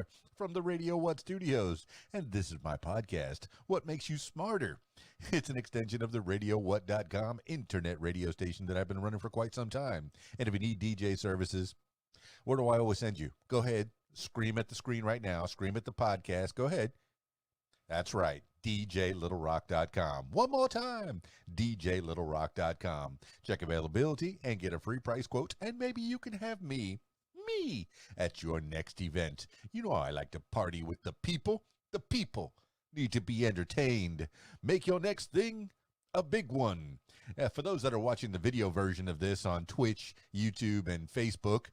Taylor from the Radio What Studios, and this is my podcast, What Makes You Smarter. It's an extension of the RadioWhat.com internet radio station that I've been running for quite some time. And if you need DJ services, where do I always send you? Go ahead, scream at the screen right now, scream at the podcast, go ahead. That's right, DJLittleRock.com. One more time, DJLittleRock.com. Check availability and get a free price quote, and maybe you can have me at your next event. You know I like to party with the people. The people need to be entertained. Make your next thing a big one. For those that are watching the video version of this on Twitch, YouTube, and Facebook,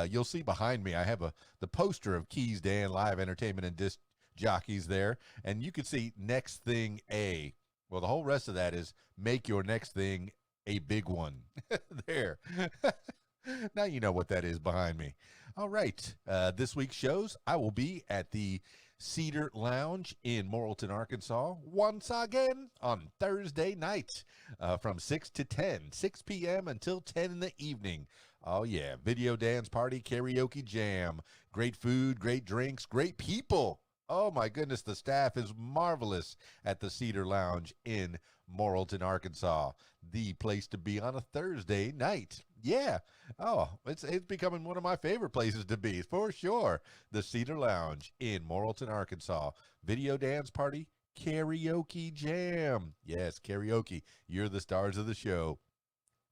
you'll see behind me I have the poster of Keys Dan Live Entertainment and Disc Jockeys there, and you can see next thing A. Well, the whole rest of that is make your next thing a big one. There. Now you know what that is behind me. All right. This week's shows, I will be at the Cedar Lounge in Morrilton, Arkansas, once again on Thursday night from 6 to 10, 6 p.m. until 10 in the evening. Oh, yeah. Video dance party, karaoke jam, great food, great drinks, great people. Oh, my goodness, the staff is marvelous at the Cedar Lounge in Morrilton, Arkansas. The place to be on a Thursday night. Yeah. Oh, it's becoming one of my favorite places to be, for sure. The Cedar Lounge in Morrilton, Arkansas. Video dance party, karaoke jam. Yes, karaoke. You're the stars of the show.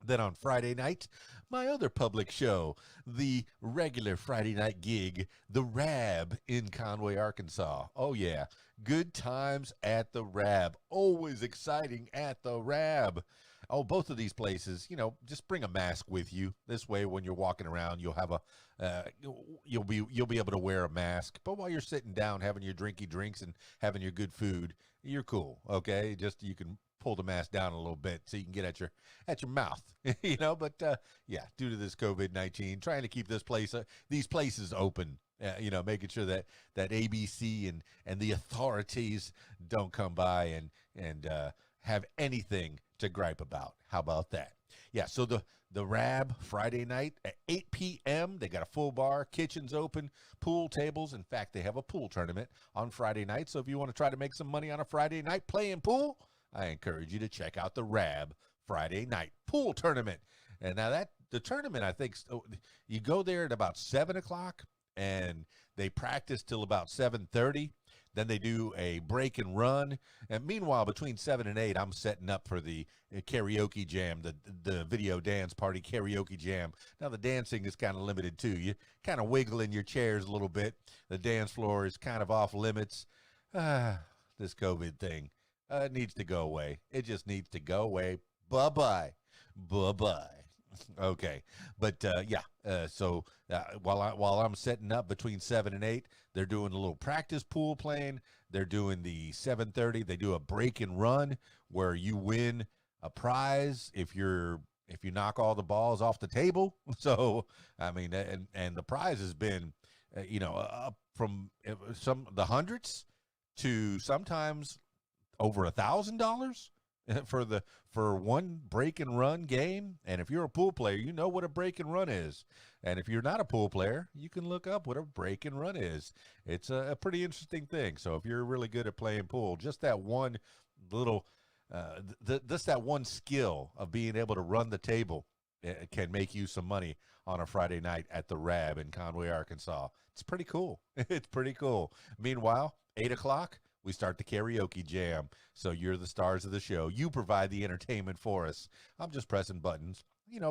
Then on Friday night, my other public show, the regular Friday night gig, the Rab in Conway, Arkansas. Oh, yeah. Good times at the Rab. Always exciting at the Rab. Oh, both of these places, just bring a mask with you. This way, when you're walking around, you'll have you'll be able to wear a mask. But while you're sitting down having your drinky drinks and having your good food, you're cool. Okay, just you can pull the mask down a little bit so you can get at your mouth, but yeah, due to this COVID-19, trying to keep these places open, making sure that ABC and the authorities don't come by and have anything to gripe about. How about that? Yeah, so the Rab Friday night at 8 p.m. They got a full bar, kitchen's open, pool tables. In fact, they have a pool tournament on Friday night. So if you want to try to make some money on a Friday night playing pool, I encourage you to check out the Rab Friday night pool tournament. And now the tournament, I think, you go there at about 7 o'clock and they practice till about 7:30. Then they do a break and run. And meanwhile, between 7 and 8, I'm setting up for the karaoke jam, the video dance party karaoke jam. Now, the dancing is kind of limited, too. You kind of wiggle in your chairs a little bit. The dance floor is kind of off limits. This COVID thing. It needs to go away. It just needs to go away. Bye-bye. Bye-bye. Okay. But, so while I'm setting up between 7 and 8, they're doing a little practice pool playing. They're doing the 7:30. They do a break and run where you win a prize if you knock all the balls off the table. So, I mean, and the prize has been, up from the hundreds to sometimes over $1,000 for one break and run game. And if you're a pool player, you know what a break and run is. And if you're not a pool player, you can look up what a break and run is. It's a pretty interesting thing. So if you're really good at playing pool, just that one little, that one skill of being able to run the table can make you some money on a Friday night at the Rab in Conway, Arkansas. It's pretty cool. It's pretty cool. Meanwhile, 8 o'clock, we start the karaoke jam. So you're the stars of the show. You provide the entertainment for us. I'm just pressing buttons,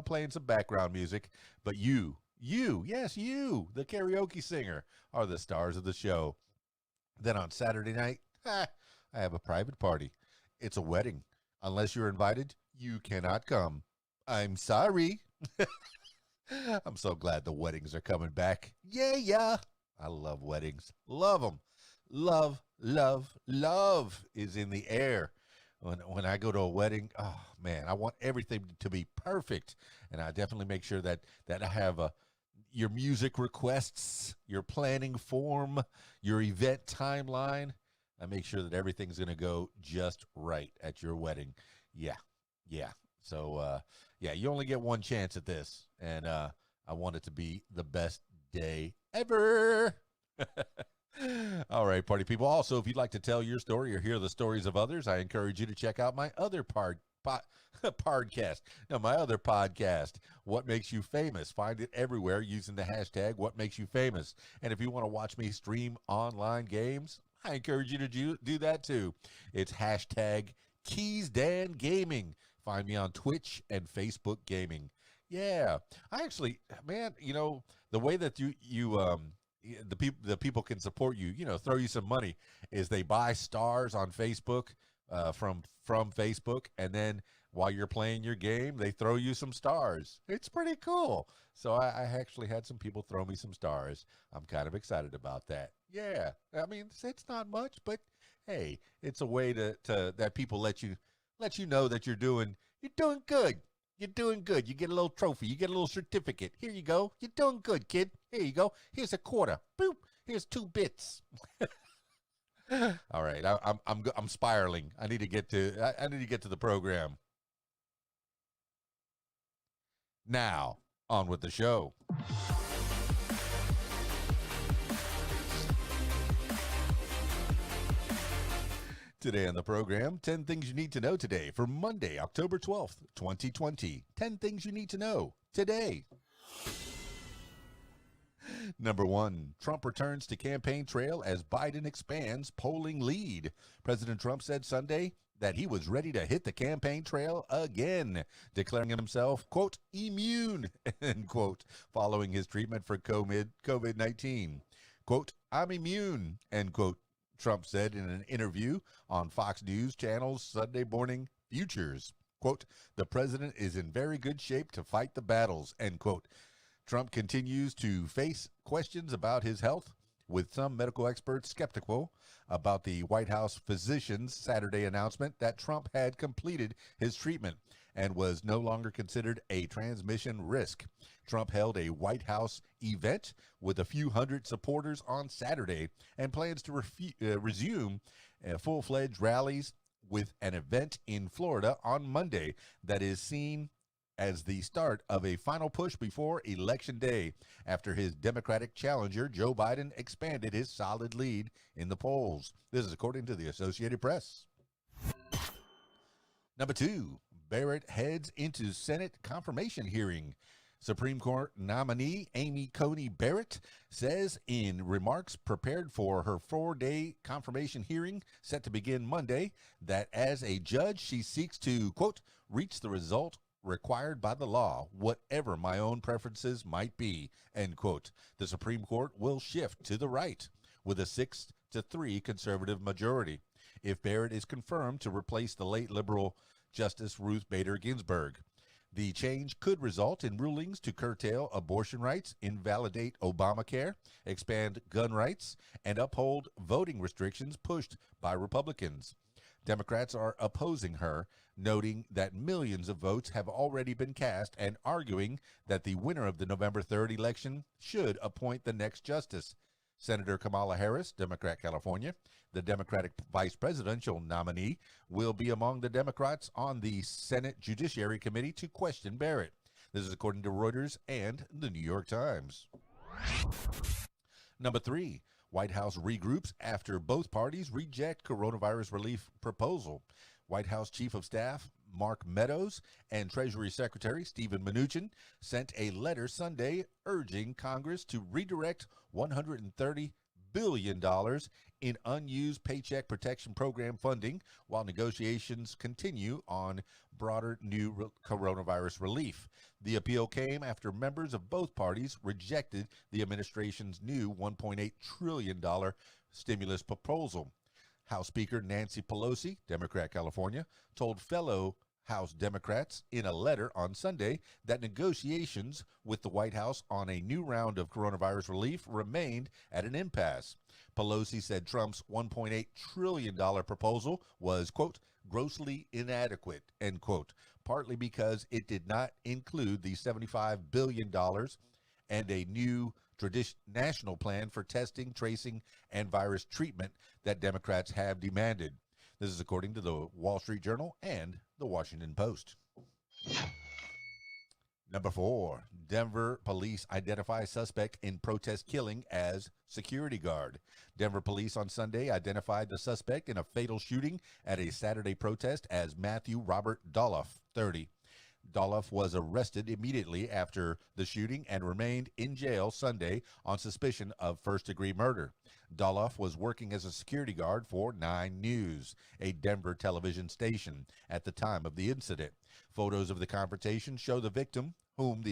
playing some background music. But yes, you, the karaoke singer, are the stars of the show. Then on Saturday night, I have a private party. It's a wedding. Unless you're invited, you cannot come. I'm sorry. I'm so glad the weddings are coming back. Yeah. I love weddings. Love them. Love is in the air. When I go to a wedding, oh man, I want everything to be perfect. And I definitely make sure that I have your music requests, your planning form, your event timeline. I make sure that everything's going to go just right at your wedding. Yeah. So, you only get one chance at this. And I want it to be the best day ever. All right, party people. Also, if you'd like to tell your story or hear the stories of others, I encourage you to check out my other podcast. No, my other podcast, What Makes You Famous. Find it everywhere using the hashtag What Makes You Famous. And if you want to watch me stream online games, I encourage you to do that too. It's hashtag KeysDan Gaming. Find me on Twitch and Facebook Gaming. Yeah, I actually, man, the way that the people can support you, throw you some money, is they buy stars on Facebook, from Facebook, and then while you're playing your game, they throw you some stars. It's pretty cool. So I actually had some people throw me some stars. I'm kind of excited about that. Yeah, I mean it's not much, but hey, it's a way to that people let you know that you're doing good. You're doing good. You get a little trophy. You get a little certificate. Here you go. You're doing good, kid. Here you go. Here's a quarter. Boop. Here's 2 bits. All right. I'm spiraling. I need to get to the program. Now, on with the show. Today on the program, 10 things you need to know today for Monday, October 12th, 2020. 10 things you need to know today. Number 1, Trump returns to campaign trail as Biden expands polling lead. President Trump said Sunday that he was ready to hit the campaign trail again, declaring himself, quote, immune, end quote, following his treatment for COVID-19. Quote, I'm immune, end quote, Trump said in an interview on Fox News Channel's Sunday Morning Futures. Quote, the president is in very good shape to fight the battles, end quote. Trump continues to face questions about his health, with some medical experts skeptical about the White House physician's Saturday announcement that Trump had completed his treatment and was no longer considered a transmission risk. Trump held a White House event with a few hundred supporters on Saturday and plans to resume full-fledged rallies with an event in Florida on Monday that is seen as the start of a final push before Election Day, after his Democratic challenger, Joe Biden, expanded his solid lead in the polls. This is according to the Associated Press. Number 2, Barrett heads into Senate confirmation hearing. Supreme Court nominee Amy Coney Barrett says in remarks prepared for her 4-day confirmation hearing set to begin Monday that as a judge, she seeks to, quote, reach the result required by the law, whatever my own preferences might be, end quote. The Supreme Court will shift to the right with a 6-3 conservative majority if Barrett is confirmed to replace the late liberal Justice Ruth Bader Ginsburg. The change could result in rulings to curtail abortion rights, invalidate Obamacare, expand gun rights, and uphold voting restrictions pushed by Republicans. Democrats are opposing her, noting that millions of votes have already been cast and arguing that the winner of the November 3rd election should appoint the next justice. Senator Kamala Harris, Democrat, California, the Democratic vice presidential nominee, will be among the Democrats on the Senate Judiciary Committee to question Barrett. This is according to Reuters and the New York Times. Number 3, White House regroups after both parties reject coronavirus relief proposal. White House Chief of Staff Mark Meadows and Treasury Secretary Steven Mnuchin sent a letter Sunday urging Congress to redirect $130 billion in unused Paycheck Protection Program funding while negotiations continue on broader new coronavirus relief. The appeal came after members of both parties rejected the administration's new $1.8 trillion stimulus proposal. House Speaker Nancy Pelosi, Democrat, California, told fellow House Democrats in a letter on Sunday that negotiations with the White House on a new round of coronavirus relief remained at an impasse. Pelosi said Trump's $1.8 trillion proposal was, quote, grossly inadequate, end quote, partly because it did not include the $75 billion and a new national plan for testing, tracing, and virus treatment that Democrats have demanded. This is according to the Wall Street Journal and the Washington Post. Number 4, Denver police identify suspect in protest killing as security guard. Denver police on Sunday identified the suspect in a fatal shooting at a Saturday protest as Matthew Robert Doloff, 30. Doloff was arrested immediately after the shooting and remained in jail Sunday on suspicion of first-degree murder. Doloff was working as a security guard for 9 News, a Denver television station, at the time of the incident. Photos of the confrontation show the victim, whom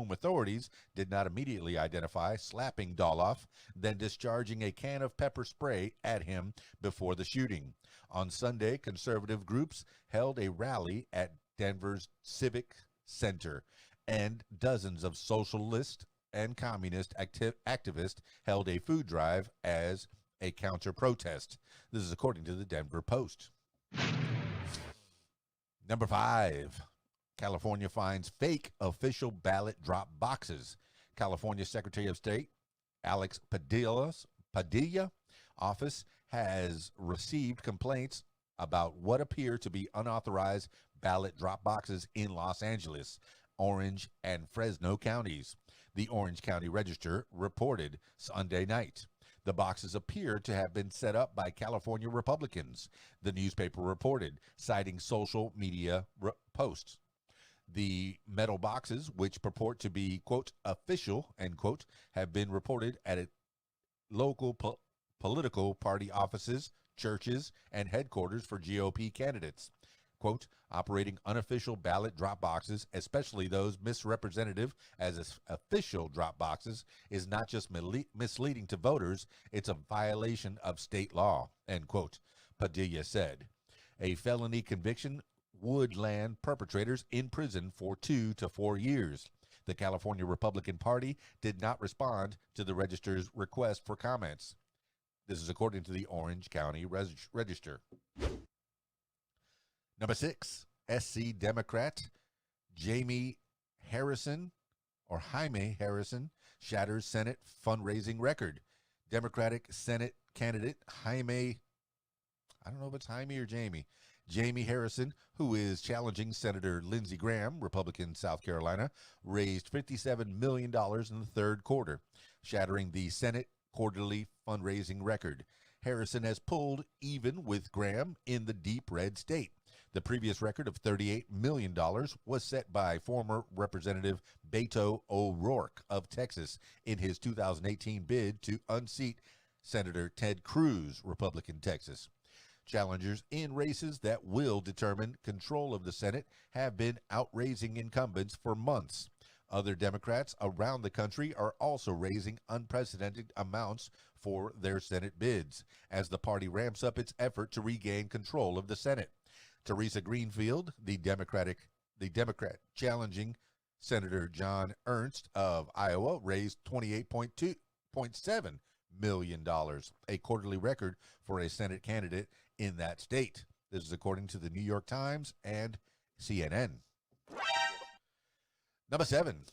authorities did not immediately identify, slapping Doloff, then discharging a can of pepper spray at him before the shooting. On Sunday, conservative groups held a rally at Denver's Civic Center, and dozens of socialist and communist activists held a food drive as a counter-protest. This is according to the Denver Post. Number 5, California finds fake official ballot drop boxes. California Secretary of State Alex Padilla office has received complaints about what appear to be unauthorized ballot drop boxes in Los Angeles, Orange, and Fresno counties. The Orange County Register reported Sunday night. The boxes appear to have been set up by California Republicans, the newspaper reported, citing social media posts. The metal boxes, which purport to be, quote, official, end quote, have been reported at local political party offices, churches, and headquarters for GOP candidates. Quote, operating unofficial ballot drop boxes, especially those misrepresentative as official drop boxes, is not just misleading to voters, it's a violation of state law, end quote, Padilla said. A felony conviction would land perpetrators in prison for 2 to 4 years. The California Republican Party did not respond to the Register's request for comments. This is according to the Orange County Register. Number 6, SC Democrat Jaime Harrison shatters Senate fundraising record. Democratic Senate candidate Jaime, I don't know if it's Jaime or Jamie Harrison, who is challenging Senator Lindsey Graham, Republican South Carolina, raised $57 million in the third quarter, shattering the Senate quarterly fundraising record. Harrison has pulled even with Graham in the deep red state. The previous record of $38 million was set by former Representative Beto O'Rourke of Texas in his 2018 bid to unseat Senator Ted Cruz, Republican Texas. Challengers in races that will determine control of the Senate have been outraising incumbents for months. Other Democrats around the country are also raising unprecedented amounts for their Senate bids as the party ramps up its effort to regain control of the Senate. Teresa Greenfield, the Democrat challenging Senator John Ernst of Iowa, raised $28.7 million, a quarterly record for a Senate candidate in that state. This is according to the New York Times and CNN. Number 7,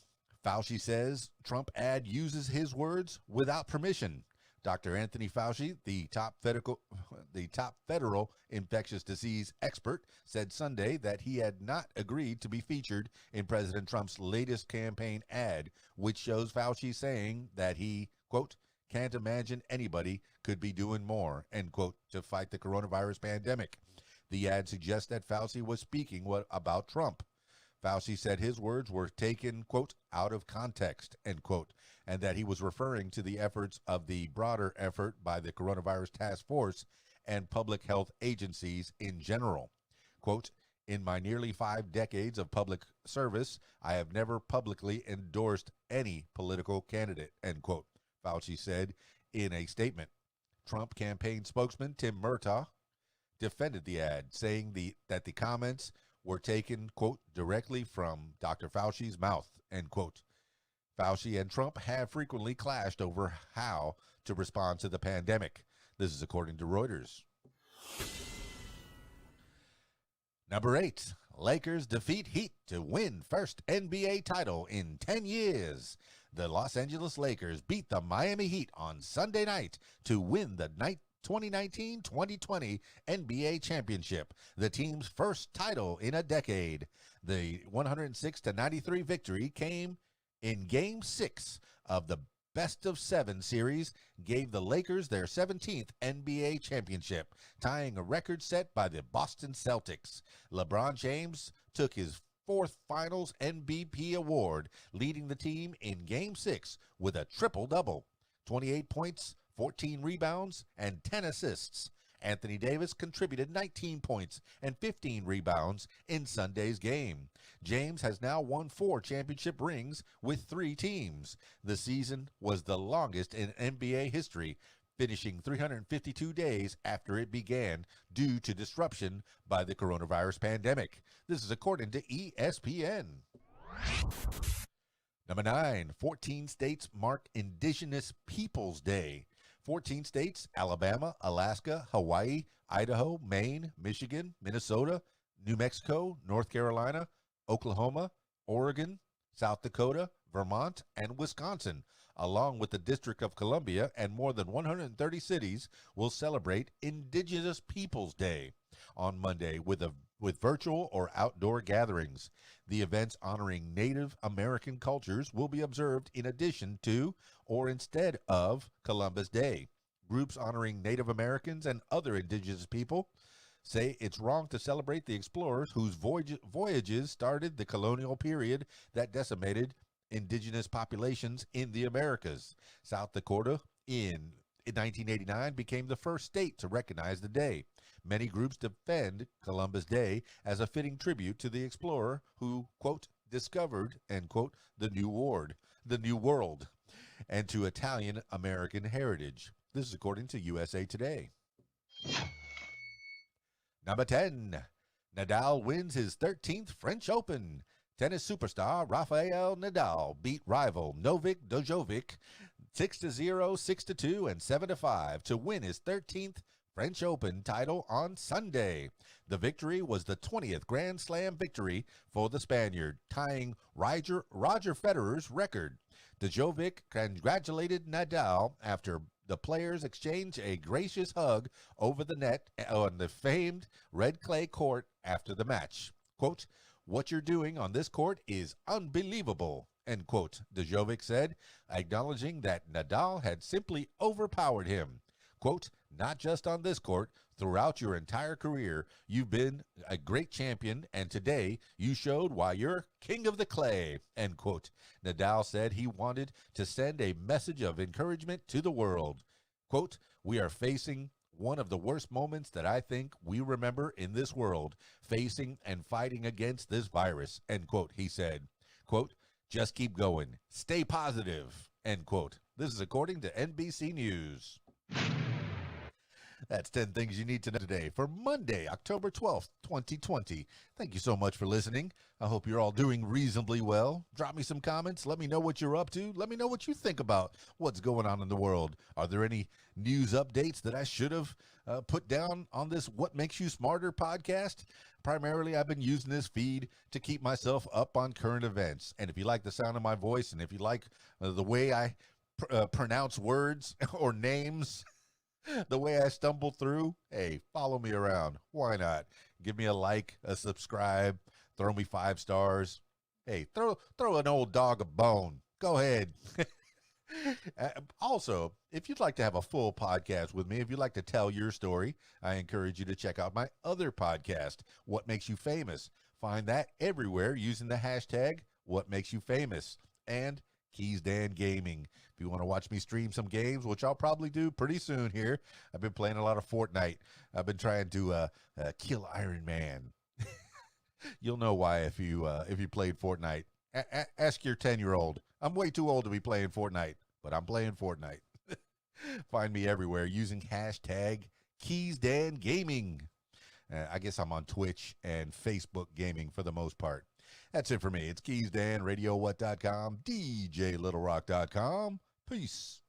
Fauci says Trump ad uses his words without permission. Dr. Anthony Fauci, the top federal infectious disease expert, said Sunday that he had not agreed to be featured in President Trump's latest campaign ad, which shows Fauci saying that he, quote, can't imagine anybody could be doing more, end quote, to fight the coronavirus pandemic. The ad suggests that Fauci was speaking about Trump. Fauci said his words were taken, quote, out of context, end quote, and that he was referring to the efforts of the broader effort by the coronavirus task force and public health agencies in general. Quote, in my nearly 5 decades of public service, I have never publicly endorsed any political candidate, end quote, Fauci said in a statement. Trump campaign spokesman Tim Murtaugh defended the ad, saying that the comments were taken, quote, directly from Dr. Fauci's mouth, end quote. Fauci and Trump have frequently clashed over how to respond to the pandemic. This is according to Reuters. Number 8, Lakers defeat Heat to win first NBA title in 10 years. The Los Angeles Lakers beat the Miami Heat on Sunday night to win the 2019-2020 NBA championship, the team's first title in a decade. The 106-93 victory came in Game 6 of the best-of-7 series, gave the Lakers their 17th NBA championship, tying a record set by the Boston Celtics. LeBron James took his fourth Finals MVP award, leading the team in Game 6 with a triple-double, 28 points, 14 rebounds, and 10 assists. Anthony Davis contributed 19 points and 15 rebounds in Sunday's game. James has now won 4 championship rings with 3 teams. The season was the longest in NBA history, finishing 352 days after it began due to disruption by the coronavirus pandemic. This is according to ESPN. Number 9, 14 states mark Indigenous Peoples Day. 14 states, Alabama, Alaska, Hawaii, Idaho, Maine, Michigan, Minnesota, New Mexico, North Carolina, Oklahoma, Oregon, South Dakota, Vermont, and Wisconsin, along with the District of Columbia and more than 130 cities, will celebrate Indigenous Peoples Day on Monday with virtual or outdoor gatherings. The events honoring Native American cultures will be observed in addition to or instead of Columbus Day. Groups honoring Native Americans and other indigenous people say it's wrong to celebrate the explorers whose voyages started the colonial period that decimated indigenous populations in the Americas. South Dakota in 1989 became the first state to recognize the day. Many groups defend Columbus Day as a fitting tribute to the explorer who, quote, discovered, end quote, the New World, and to Italian American heritage. This is according to USA Today. Number 10, Nadal wins his 13th French Open. Tennis superstar Rafael Nadal beat rival Novak Djokovic 6-0, 6-2, and 7-5 to win his 13th French Open title on Sunday. The victory was the 20th Grand Slam victory for the Spaniard, tying Roger Federer's record. Djokovic congratulated Nadal after the players exchanged a gracious hug over the net on the famed red clay court after the match. Quote, "What you're doing on this court is unbelievable," end quote, Djokovic said, acknowledging that Nadal had simply overpowered him. Quote, "Not just on this court, throughout your entire career, you've been a great champion, and today you showed why you're king of the clay," end quote. Nadal said he wanted to send a message of encouragement to the world. Quote, "We are facing one of the worst moments that I think we remember in this world, facing and fighting against this virus," end quote, he said. Quote, "Just keep going. Stay positive," end quote. This is according to NBC News. That's 10 things you need to know today for Monday, October 12th, 2020. Thank you so much for listening. I hope you're all doing reasonably well. Drop me some comments. Let me know what you're up to. Let me know what you think about what's going on in the world. Are there any news updates that I should have put down on this What Makes You Smarter podcast? Primarily, I've been using this feed to keep myself up on current events. And if you like the sound of my voice and if you like the way I pronounce words or names, the way I stumble through, hey, follow me around. Why not? Give me a like, a subscribe, throw me 5 stars. Hey, throw an old dog a bone. Go ahead. Also, if you'd like to have a full podcast with me, if you'd like to tell your story, I encourage you to check out my other podcast, What Makes You Famous. Find that everywhere using the hashtag What Makes You Famous and Keys Dan Gaming. If you want to watch me stream some games, which I'll probably do pretty soon here. I've been playing a lot of Fortnite. I've been trying to kill Iron Man. You'll know why if you played Fortnite. Ask your 10-year-old. I'm way too old to be playing Fortnite, but I'm playing Fortnite. Find me everywhere using hashtag Keys Dan Gaming. I guess I'm on Twitch and Facebook Gaming for the most part. That's it for me. It's Keys Dan, RadioWhat.com, DJLittleRock.com. Peace.